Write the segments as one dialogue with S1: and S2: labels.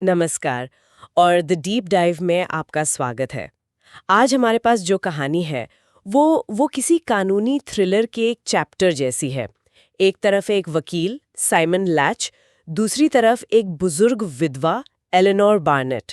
S1: नमस्कार और the deep dive में आपका स्वागत है। आज हमारे पास जो कहानी है वो किसी कानूनी थ्रिलर के एक चैप्टर जैसी है। एक तरफ एक वकील साइमन लैच, दूसरी तरफ एक बुजुर्ग विधवा एलेनोर बार्नेट,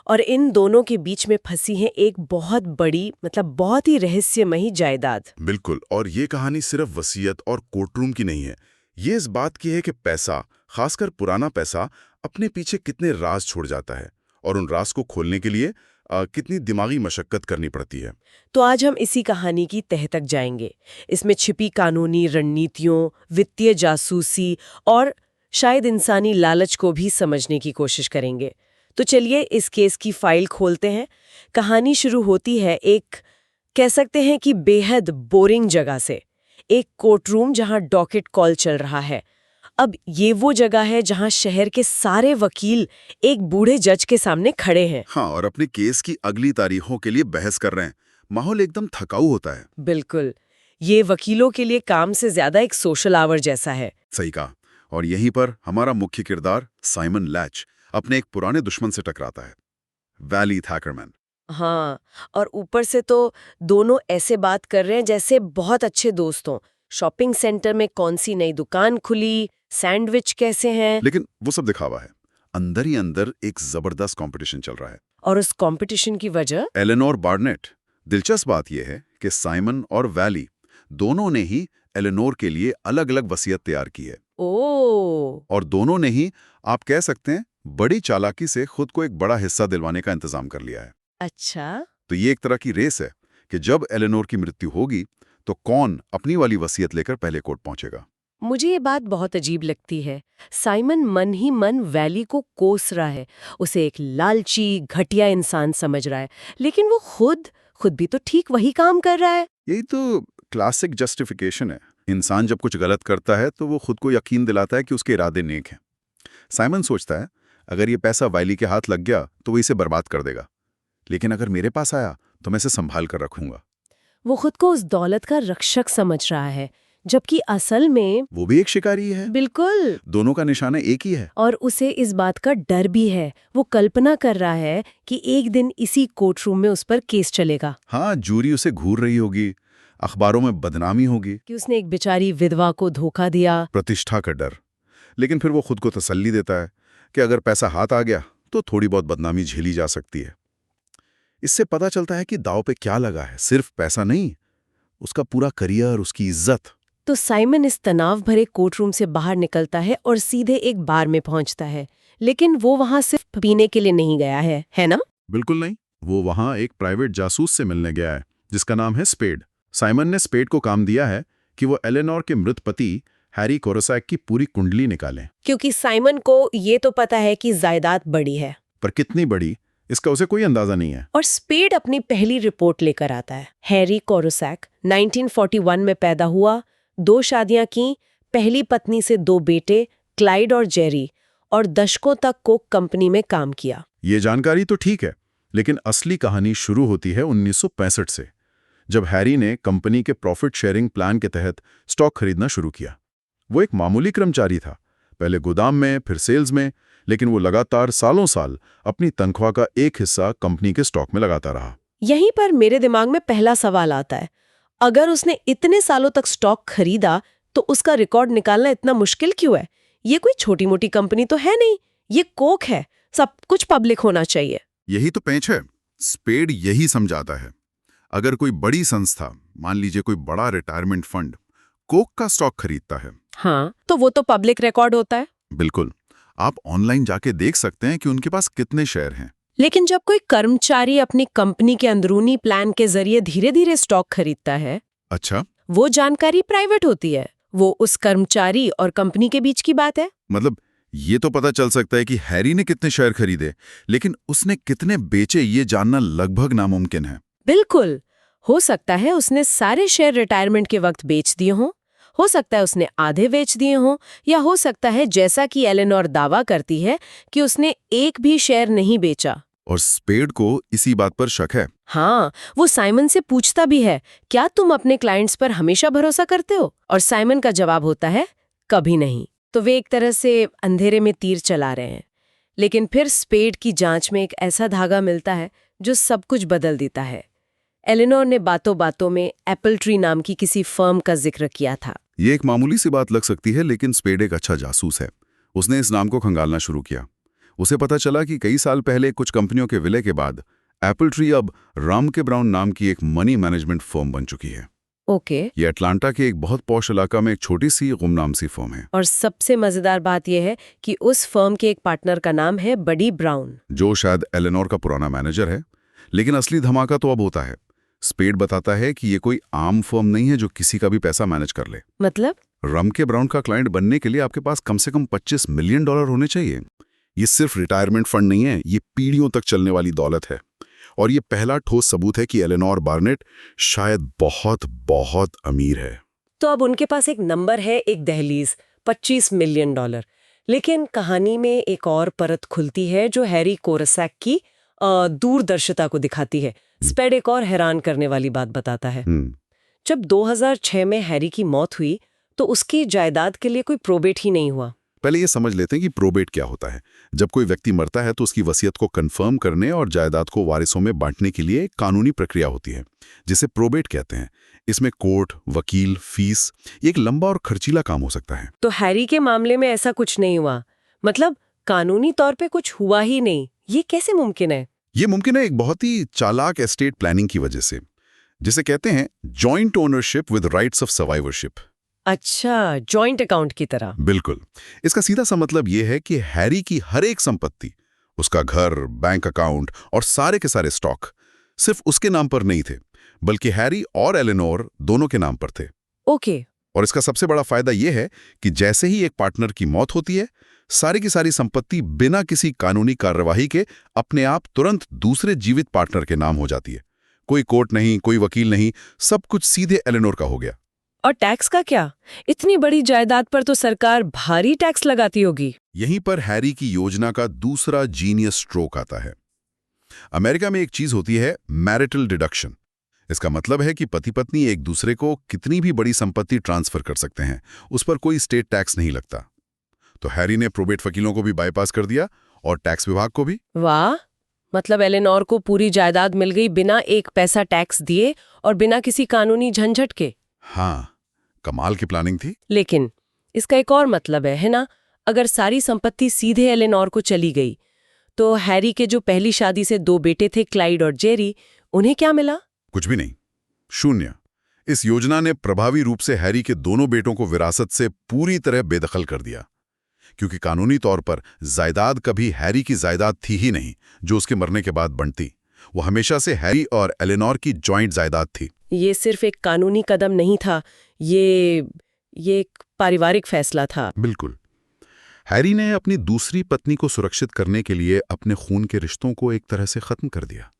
S1: और इन दोनों के बीच में फंसी है एक बहुत बड़ी बहुत ही रहस्यमयी जायदाद।
S2: बिल्कुल। और ये कहानी सिर्फ वसीयत और कोर्टरूम की नहीं है। ये इस बात की है कि पैसा, खासकर पुराना पैसा, अपने पीछे कितने राज छोड़ जाता है और उन राज को खोलने के लिए कितनी दिमागी मशक्कत करनी पड़ती है।
S1: तो आज हम इसी कहानी की तह तक जाएंगे। इसमें छिपी कानूनी रणनीतियों, वित्तीय जासूसी और शायद इंसानी लालच को भी समझने की कोशिश करेंगे। तो चलिए इस केस की फाइल खोलते हैं। कहानी शुरू होती है एक, कह सकते हैं कि बेहद बोरिंग जगह से। एक कोर्टरूम जहां डॉकेट कॉल चल रहा है। अब ये वो जगह है जहां शहर के सारे वकील एक बूढ़े जज के सामने खड़े हैं।
S2: हाँ, और अपने केस की अगली तारीखों के लिए बहस कर रहे हैं। माहौल एकदम थकाऊ होता है।
S1: बिल्कुल, ये वकीलों के लिए काम से ज्यादा एक सोशल आवर जैसा है।
S2: सही कहा। और यहीं पर हमारा मुख्य किरदार साइमन लैच अपने एक पुराने दुश्मन से टकराता है, वैली थैकरमैन।
S1: हाँ, और ऊपर से तो दोनों ऐसे बात कर रहे हैं जैसे बहुत अच्छे दोस्त हों। शॉपिंग सेंटर में कौन सी नई दुकान खुली, सैंडविच कैसे हैं।
S2: लेकिन वो सब दिखावा है। अंदर ही अंदर एक जबरदस्त कंपटीशन चल रहा है।
S1: और उस कंपटीशन की वजह
S2: एलेनोर बार्नेट। दिलचस्प बात यह है कि साइमन और वैली दोनों ने ही एलेनोर के लिए अलग अलग वसीयत तैयार की है। और दोनों ने ही, आप कह सकते हैं, बड़ी चालाकी से खुद को एक बड़ा हिस्सा दिलवाने का इंतजाम कर लिया है।
S1: अच्छा।
S2: तो ये एक तरह की रेस है कि जब एलेनोर की मृत्यु होगी तो कौन अपनी वाली वसीयत लेकर पहले कोर्ट पहुंचेगा।
S1: मुझे ये बात बहुत अजीब लगती है। साइमन मन ही मन वैली को कोस रहा है, उसे एक लालची घटिया इंसान समझ रहा है, लेकिन वो खुद भी तो ठीक वही काम कर रहा है।
S2: यही तो क्लासिक जस्टिफिकेशन है। इंसान जब कुछ गलत करता है तो वो खुद को यकीन दिलाता है कि उसके इरादे नेक हैं। साइमन सोचता है, अगर ये पैसा वैली के हाथ लग गया तो वो इसे बर्बाद कर देगा, लेकिन अगर मेरे पास आया तो मैं इसे संभाल कर रखूंगा।
S1: वो खुद को उस दौलत का रक्षक समझ रहा है, जबकि असल में
S2: वो भी एक शिकारी है।
S1: बिल्कुल।
S2: दोनों का निशाना एक ही है।
S1: और उसे इस बात का डर भी है। वो कल्पना कर रहा है कि एक दिन इसी कोर्टरूम में उस पर केस चलेगा।
S2: हाँ, जूरी उसे घूर रही होगी, अखबारों में बदनामी होगी
S1: कि उसने एक बेचारी विधवा को धोखा दिया।
S2: प्रतिष्ठा का डर। लेकिन फिर वो खुद को तसल्ली देता है कि अगर पैसा हाथ आ गया तो थोड़ी बहुत बदनामी झेली जा सकती है। इससे पता चलता है कि दांव पे क्या लगा है, सिर्फ पैसा नहीं, उसका पूरा करियर, उसकी इज्जत।
S1: तो साइमन इस तनाव भरे कोर्टरूम से बाहर निकलता है और सीधे एक बार में पहुंचता है। लेकिन वो वहां सिर्फ पीने के लिए नहीं गया है ना?
S2: बिल्कुल नहीं। वो वहां एक प्राइवेट जासूस से मिलने गया है जिसका नाम है स्पेड। साइमन ने स्पेड को काम दिया है कि वो एलेनोर के मृत पति हैरी कोरोसैक की पूरी कुंडली निकालें।
S1: क्योंकि साइमन को ये तो पता है कि जायदाद बड़ी है,
S2: पर कितनी बड़ी, इसका उसे कोई अंदाजा नहीं है।
S1: और स्पेड अपनी पहली रिपोर्ट लेकर आता है। हैरी कोरोसैक 1941 में पैदा हुआ, 2 शादियां की, पहली पत्नी से 2 बेटे, क्लाइड और जेरी, और दशकों तक कोक कंपनी में काम किया।
S2: ये जानकारी तो ठीक है, लेकिन असली कहानी शुरू होती है 1965 से, जब हैरी ने कंपनी के प्रॉफिट शेयरिंग प्लान के तहत स्टॉक खरीदना शुरू किया। वो एक मामूली कर्मचारी था, पहले गोदाम में, फिर सेल्स में, लेकिन वो लगातार सालों साल अपनी तनख्वाह का एक हिस्सा कंपनी के स्टॉक में लगाता रहा।
S1: यहीं पर मेरे दिमाग में पहला सवाल आता है, अगर उसने इतने सालों तक स्टॉक खरीदा तो उसका रिकॉर्ड निकालना इतना मुश्किल क्यों है? ये कोई छोटी मोटी कंपनी तो है नहीं, ये कोक है, सब कुछ पब्लिक होना चाहिए।
S2: यही तो पेंच है। स्पेड यही समझाता है, अगर कोई बड़ी संस्था, मान लीजिए कोई बड़ा रिटायरमेंट फंड, कोक का स्टॉक खरीदता है,
S1: हाँ, तो वो तो पब्लिक रिकॉर्ड होता है।
S2: बिल्कुल, आप ऑनलाइन जाके देख सकते हैं कि उनके पास कितने शेयर हैं।
S1: लेकिन जब कोई कर्मचारी अपनी कंपनी के अंदरूनी प्लान के जरिए धीरे धीरे स्टॉक खरीदता है,
S2: अच्छा,
S1: वो जानकारी प्राइवेट होती है। वो उस कर्मचारी और कंपनी के बीच की बात है।
S2: मतलब ये तो पता चल सकता है कि हैरी ने कितने शेयर खरीदे, लेकिन उसने कितने बेचे ये जानना लगभग नामुमकिन है।
S1: बिल्कुल, हो सकता है उसने सारे शेयर रिटायरमेंट के वक्त बेच दिए हों, हो सकता है उसने आधे बेच दिए हों, या हो सकता है जैसा कि एलेनोर दावा करती है कि उसने एक भी शेयर नहीं बेचा।
S2: और स्पेड को इसी बात पर शक है।
S1: हाँ, वो साइमन से पूछता भी है, क्या तुम अपने क्लाइंट्स पर हमेशा भरोसा करते हो? और साइमन का जवाब होता है, कभी नहीं। तो वे एक तरह से अंधेरे में तीर चला रहे हैं। लेकिन फिर स्पेड की जांच में एक ऐसा धागा मिलता है जो सब कुछ बदल देता है। एलेनोर ने बातों बातों में एप्पल ट्री नाम की किसी फर्म का जिक्र किया था।
S2: ये एक मामूली सी बात लग सकती है, लेकिन स्पेड एक अच्छा जासूस है। उसने इस नाम को खंगालना शुरू किया। उसे पता चला कि कई साल पहले कुछ कंपनियों के विलय के बाद एप्पल ट्री अब रामके ब्राउन नाम की एक मनी मैनेजमेंट फर्म बन चुकी है।
S1: ओके।
S2: ये अटलांटा के एक बहुत पॉश इलाका में एक छोटी सी गुमनाम सी फर्म है।
S1: और सबसे मजेदार बात यह है कि उस फर्म के एक पार्टनर का नाम है बडी ब्राउन,
S2: जो शायद एलेनोर का पुराना मैनेजर है। लेकिन असली धमाका तो अब होता है। स्पेड बताता है कि ये कोई आम फर्म नहीं है जो किसी का भी पैसा मैनेज कर ले।
S1: मतलब
S2: रामके ब्राउन का क्लाइंट बनने के लिए आपके पास कम से कम $25 मिलियन होने चाहिए। ये सिर्फ रिटायरमेंट फंड नहीं है, ये पीढ़ियों तक चलने वाली दौलत है। और ये पहला ठोस सबूत है कि एलेनोर बार्नेट शायद बहुत बहुत अमीर है।
S1: तो अब उनके पास एक नंबर है, एक दहलीज, $25 मिलियन। लेकिन कहानी में एक और परत खुलती है जो हैरी कोरसैक की दूरदर्शिता को दिखाती है। स्पेड एक और हैरान करने वाली बात बताता है। जब 2006 में हैरी की मौत हुई तो उसकी जायदाद के लिए कोई प्रोबेट ही नहीं हुआ।
S2: पहले ये समझ लेते हैं कि प्रोबेट क्या होता है। जब कोई व्यक्ति मरता है तो उसकी वसीयत को कंफर्म करने और जायदाद को वारिसों में बांटने के लिए एक कानूनी प्रक्रिया होती है, जिसे प्रोबेट कहते हैं। इसमें कोर्ट, वकील, फीस, ये एक लंबा और खर्चीला काम हो सकता है।
S1: तो हैरी के मामले में ऐसा कुछ नहीं हुआ, मतलब कानूनी तौर पे कुछ हुआ ही नहीं। ये कैसे मुमकिन है?
S2: ये मुमकिन है एक बहुत ही चालाक एस्टेट प्लानिंग की वजह से, जिसे कहते हैं joint ownership with rights of survivorship.
S1: अच्छा, जॉइंट अकाउंट की तरह।
S2: बिल्कुल। इसका सीधा सा मतलब यह है कि हैरी की हर एक संपत्ति, उसका घर, बैंक अकाउंट और सारे के सारे स्टॉक सिर्फ उसके नाम पर नहीं थे, बल्कि हैरी और एलेनोर दोनों के नाम पर थे।
S1: ओके।
S2: और इसका सबसे बड़ा फायदा यह है कि जैसे ही एक पार्टनर की मौत होती है, सारी की सारी संपत्ति बिना किसी कानूनी कार्यवाही के अपने आप तुरंत दूसरे जीवित पार्टनर के नाम हो जाती है। कोई कोर्ट नहीं, कोई वकील नहीं, सब कुछ सीधे एलेनोर का हो गया।
S1: और टैक्स का क्या? इतनी बड़ी जायदाद पर तो सरकार भारी टैक्स लगाती होगी।
S2: यहीं पर हैरी की योजना का दूसरा जीनियस स्ट्रोक आता है। अमेरिका में एक चीज होती है मैरिटल डिडक्शन। इसका मतलब है कि पति पत्नी एक दूसरे को कितनी भी बड़ी संपत्ति ट्रांसफर कर सकते हैं, उस पर कोई स्टेट टैक्स नहीं लगता। तो हैरी ने प्रोबेट वकीलों को भी बाईपास कर दिया और टैक्स विभाग को भी।
S1: वाह, मतलब एलेनोर को पूरी जायदाद मिल गई बिना एक पैसा टैक्स दिए और बिना किसी कानूनी झंझट के।
S2: हाँ, कमाल की प्लानिंग थी।
S1: लेकिन इसका एक और मतलब है ना? अगर सारी संपत्ति सीधे एलेनोर को चली गई तो हैरी के जो पहली शादी से 2 बेटे थे, क्लाइड और जेरी, उन्हें क्या मिला?
S2: कुछ भी नहीं, शून्य। इस योजना ने प्रभावी रूप से हैरी के दोनों बेटों को विरासत से पूरी तरह बेदखल कर दिया, क्योंकि कानूनी तौर पर जायदाद कभी हैरी की जायदाद थी ही नहीं जो उसके मरने के बाद बनती। वो हमेशा से हैरी और एलेनोर की जॉइंट जायदाद थी।
S1: ये सिर्फ एक कानूनी कदम नहीं था, ये एक पारिवारिक फैसला था।
S2: बिल्कुल। हैरी ने अपनी दूसरी पत्नी को सुरक्षित करने के लिए अपने खून के रिश्तों को एक तरह से खत्म कर दिया।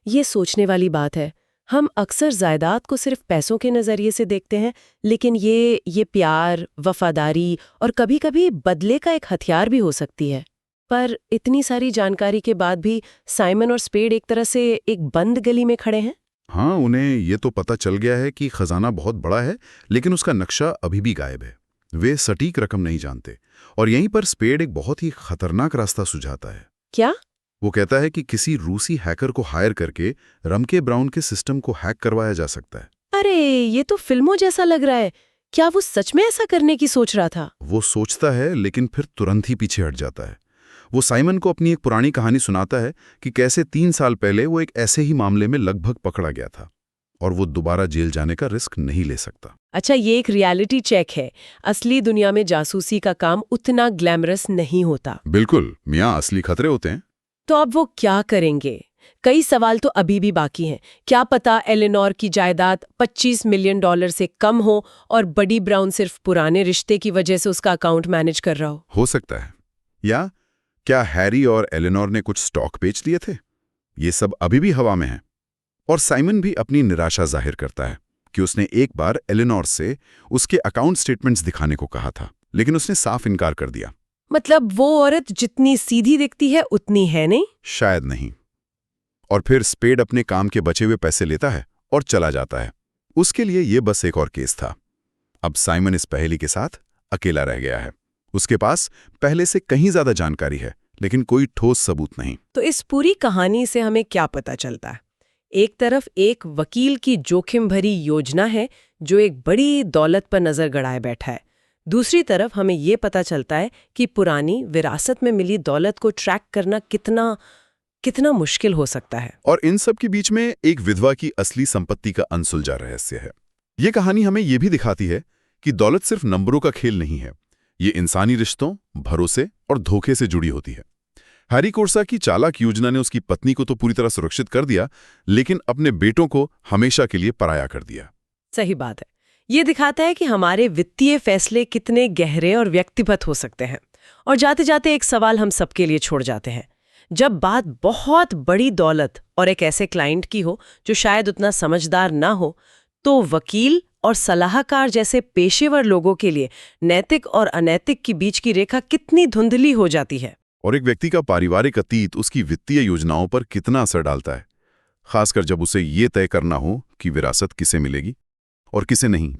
S1: ये सोचने वाली बात है। हम अक्सर जायदाद को सिर्फ पैसों के नजरिए से देखते हैं, लेकिन ये प्यार, वफादारी और कभी-कभी बदले का एक हथियार भी हो सकती है। पर इतनी सारी जानकारी के बाद भी साइमन और स्पेड एक तरह से एक बंद गली में खड़े हैं।
S2: हाँ, उन्हें ये तो पता चल गया है कि खजाना बहुत बड़ा है, लेकिन उसका नक्शा अभी भी गायब है। वे सटीक रकम नहीं जानते। और यहीं पर स्पेड एक बहुत ही खतरनाक रास्ता सुझाता है।
S1: क्या?
S2: वो कहता है कि किसी रूसी हैकर को हायर करके रामके ब्राउन के सिस्टम को हैक करवाया जा सकता है।
S1: अरे, ये तो फिल्मों जैसा लग रहा है। क्या वो सच में ऐसा करने की सोच रहा था?
S2: वो सोचता है, लेकिन फिर तुरंत ही पीछे हट जाता है। वो साइमन को अपनी एक पुरानी कहानी सुनाता है कि कैसे 3 साल पहले वो एक ऐसे ही मामले में लगभग पकड़ा गया था और वो दोबारा जेल जाने का रिस्क नहीं ले सकता।
S1: अच्छा, ये एक रियलिटी चेक है। असली दुनिया में जासूसी का काम उतना ग्लैमरस नहीं होता।
S2: बिल्कुल, मियाँ, असली खतरे होते हैं।
S1: तो अब वो क्या करेंगे? कई सवाल तो अभी भी बाकी हैं। क्या पता एलेनोर की जायदाद $25 मिलियन से कम हो और बडी ब्राउन सिर्फ पुराने रिश्ते की वजह से उसका अकाउंट मैनेज कर रहा
S2: हो सकता है। या क्या हैरी और एलेनोर ने कुछ स्टॉक बेच दिए थे? ये सब अभी भी हवा में है। और साइमन भी अपनी निराशा जाहिर करता है कि उसने एक बार एलेनोर से उसके अकाउंट स्टेटमेंट्स दिखाने को कहा था, लेकिन उसने साफ इनकार कर दिया।
S1: मतलब वो औरत जितनी सीधी दिखती है उतनी है नहीं?
S2: शायद नहीं। और फिर स्पेड अपने काम के बचे हुए पैसे लेता है और चला जाता है। उसके लिए ये बस एक और केस था। अब साइमन इस पहेली के साथ अकेला रह गया है उसके पास पहले से कहीं ज्यादा जानकारी है, लेकिन कोई ठोस सबूत नहीं।
S1: तो इस पूरी कहानी से हमें क्या पता चलता है? एक तरफ एक वकील की जोखिम भरी योजना है जो एक बड़ी दौलत पर नजर गड़ाए बैठा है। दूसरी तरफ हमें ये पता चलता है कि पुरानी विरासत में मिली दौलत को ट्रैक करना कितना मुश्किल हो सकता है।
S2: और इन सब के बीच में एक विधवा की असली संपत्ति का अनसुलझा रहस्य है। ये कहानी हमें ये भी दिखाती है कि दौलत सिर्फ नंबरों का खेल नहीं है। ये इंसानी रिश्तों, भरोसे और धोखे से जुड़ी होती है। हैरी कोर्सा की चालाक योजना ने उसकी पत्नी को तो पूरी तरह सुरक्षित कर दिया, लेकिन अपने बेटों को हमेशा के लिए पराया कर दिया।
S1: सही बात है। ये दिखाता है कि हमारे वित्तीय फैसले कितने गहरे और व्यक्तिगत हो सकते हैं। और जाते जाते एक सवाल हम सबके लिए छोड़ जाते हैं। जब बात बहुत बड़ी दौलत और एक ऐसे क्लाइंट की हो जो शायद उतना समझदार ना हो, तो वकील और सलाहकार जैसे पेशेवर लोगों के लिए नैतिक और अनैतिक के बीच की रेखा कितनी धुंधली हो जाती है।
S2: और एक व्यक्ति का पारिवारिक अतीत उसकी वित्तीय योजनाओं पर कितना असर डालता है, खासकर जब उसे ये तय करना हो कि विरासत किसे मिलेगी और किसे नहीं।